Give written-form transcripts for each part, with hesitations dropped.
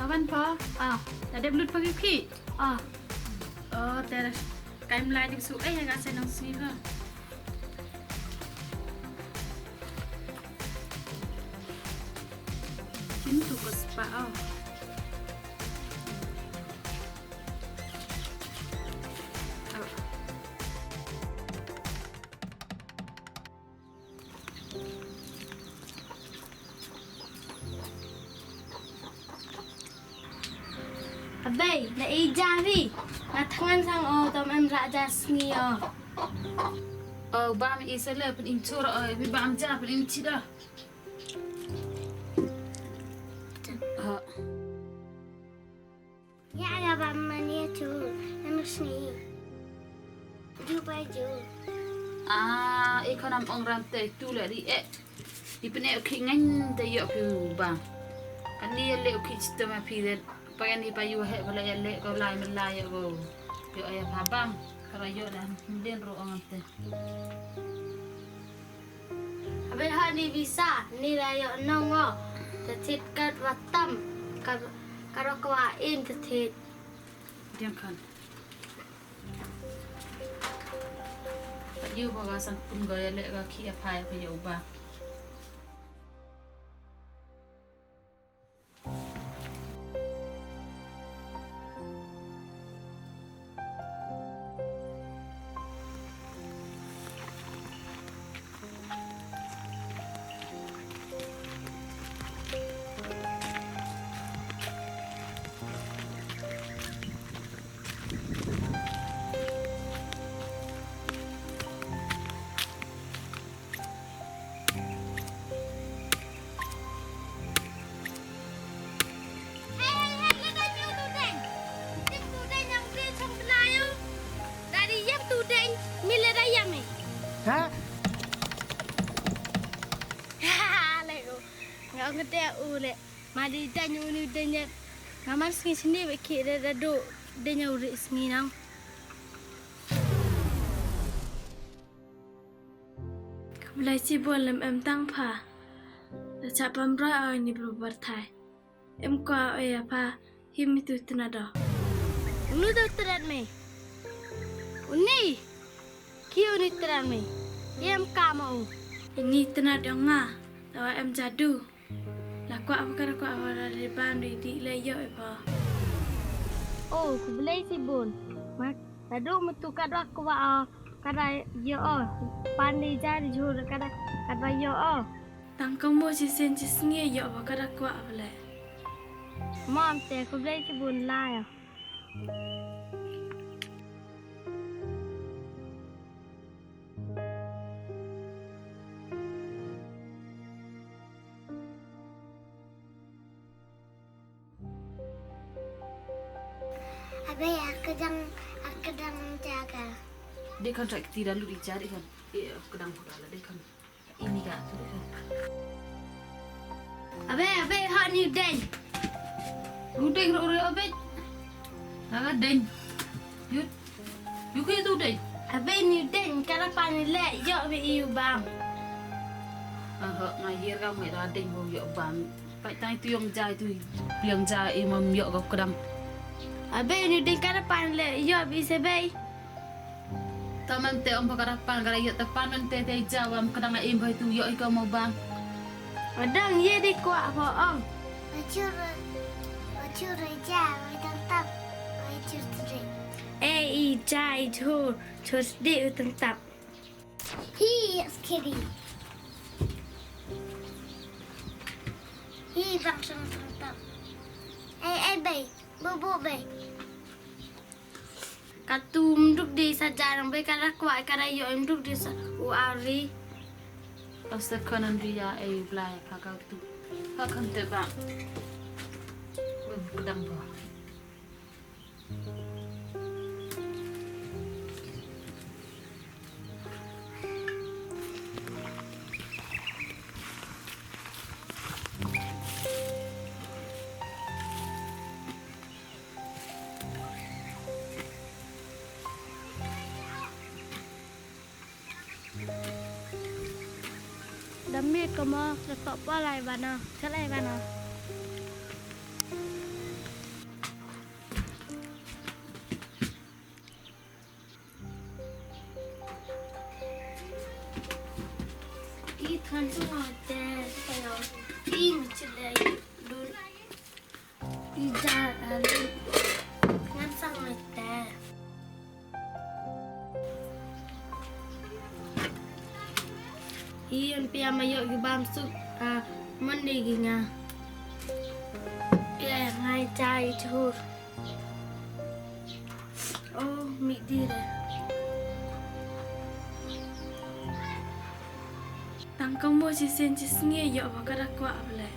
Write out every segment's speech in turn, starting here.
Paman po. Ada belut pagi ki. Ter kai mlai dik su ai ga sen nang si ha. Kin tu ko spa Abay, naijari. Natangan sang tom em raja sni Bam isale pen intur bi bam ja pen inchida. Ya bam mani tu. Em sni. Du bai ju. Ikonam ong rante tu le di di pene ki ngan te yo pu bang. Kan ni le ki chitama pi de pakai ni payu he bala ya le ko lai melaya go. Yo ay pabam kara yo dan den ro ong te. Abay ha ni visa ni rayo nongo. Tetit kat watam karo kawain tetit. Diam kan. Yu baga san pun go ya le ga ki apai pa yo ba. Hah? Ngau ngete ule. Madi danyu ni danya. Ngaman sini beki do danya uri sini nang. Kamlai si bolam em tang pha. Da chapam ra ai ni PYRTHAI. Em kwa ai apa him itu tenado. Unu do terat me. Uni. Kiu ni terat me. Em kamu. Ini tenado nga. Tawa em jadu. Laku apa kara ku apa dari bandu di layo apa. Oh, BLAI si bun. Mak tadu metu kada ku kada yo pandi jari jur kada yo. Tangkamu si senci singi yo apa kada ku apa le. Mom te ku BLAI si bun la. Abay, aku dang jaga. Dia kan tak tidak lu dicari kan. Kedang pula dia kan. Ini kan tu kan. Abay, hot new day. Udeng ro abet. Naga deng. Yut. Yuk itu deng. Abay new day kada panile yo be iu bang. Ngahir kau mai ra deng bo yo bang. Pai tai tu yang jai tu. Yang jai imam yo kau kedang. Abay new day kada panile yo be sebay. Taman te om pakarapan kada yo tepan te jawam kedang im bai tu yo ikau mau bang. Adang ye di kuat apa ong. Wajur ja, wajang tap, wajur teri. I jai chur di utang tap. He is kitty. He bang sang tap. Bay, bobo bay. Katum duk di sajarang bay kada kuat kada yo im duk di uari. Pasta kanan dia BLAI pakau tu. Pakan te bang. Kedang bo. Dami kamu letak palai bana, celai bana. kan semua deh kalau ini celai dun ijat alun kan sama deh. Iyon pia mayok gibam suk mandi ginga. Ya ngai cai chur. Oh mi dire. Tangkang mo si sen si sngi yo bakara kwa bale.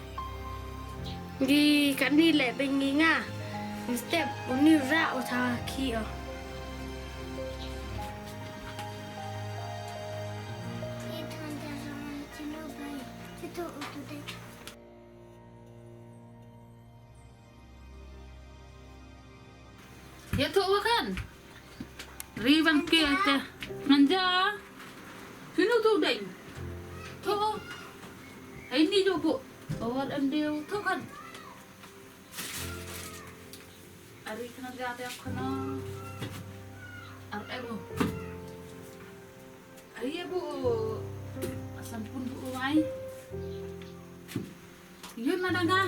Gi kan ni le bengi nga. Step uni ra o tha ki o. Ya tu kan. Ribang ke te. Nanja. Sino tu dai? Tu. Ini jo bu. Awal ambil tu kan. Ari kena gate akna. Ar ebo. Ari ebo. Sampun bu ai. Yun mana nga?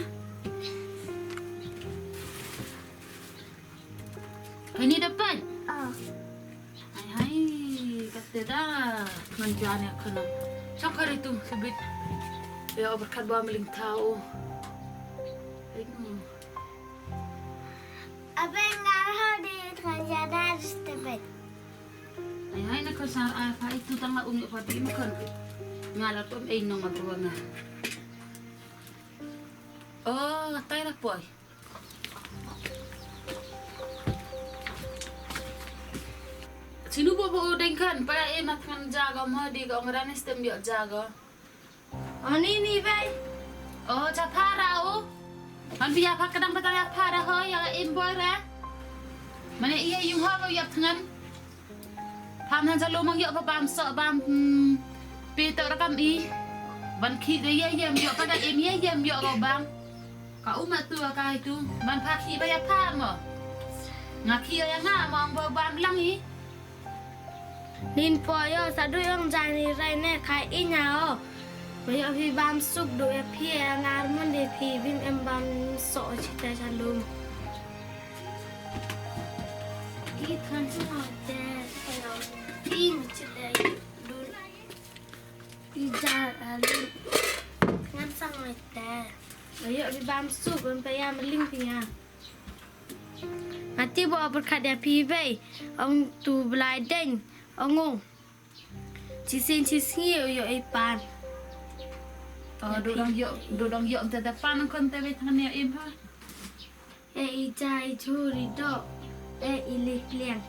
Ini dapat. Hai, kata dah manjanya kena. Cakar itu sebut. Ya berkat bawa meling tahu. Ini. Apa yang ngarah di kerajaan Stephen? Hai nak kesar apa itu tangga umur pati makan. Ngalar pun nong agwana. Oh, tayo na po. Sino po po udengkan? Para makan jaga mo di ko ngran stem yo jaga. Ani ni bay. Oh, para o. Man biya pa kadang patang ya para ho ya imboy ra. Mane iya yung ho yo tangan. Pam han jalo mang yo pa bam so bam pito ra kam I. Ban ki de ye yem yo pa da em ye yem yo go bang. Ka umat tu ka itu. Man pa ki ba ya pa mo. Ngaki ya nga mo ang bam lang I. Nin po yo sadu yang jani rai ne kai inya o. Bayo pi bam suk do ya pi ngar mon de pi bim em bam so chita chalum. I kan semua deh kalau ini celai dun ijat alun kan sama deh. Bayo pi bam suk bam paya meling pinya. Nanti bawa berkat dia pi bay. Ông tu BLAI deng. Ông chỉ xin chỉ xíu yo ipan. Dudong yo te depan kon te wet ngene im ha. Ijai churi do. Ilik liang.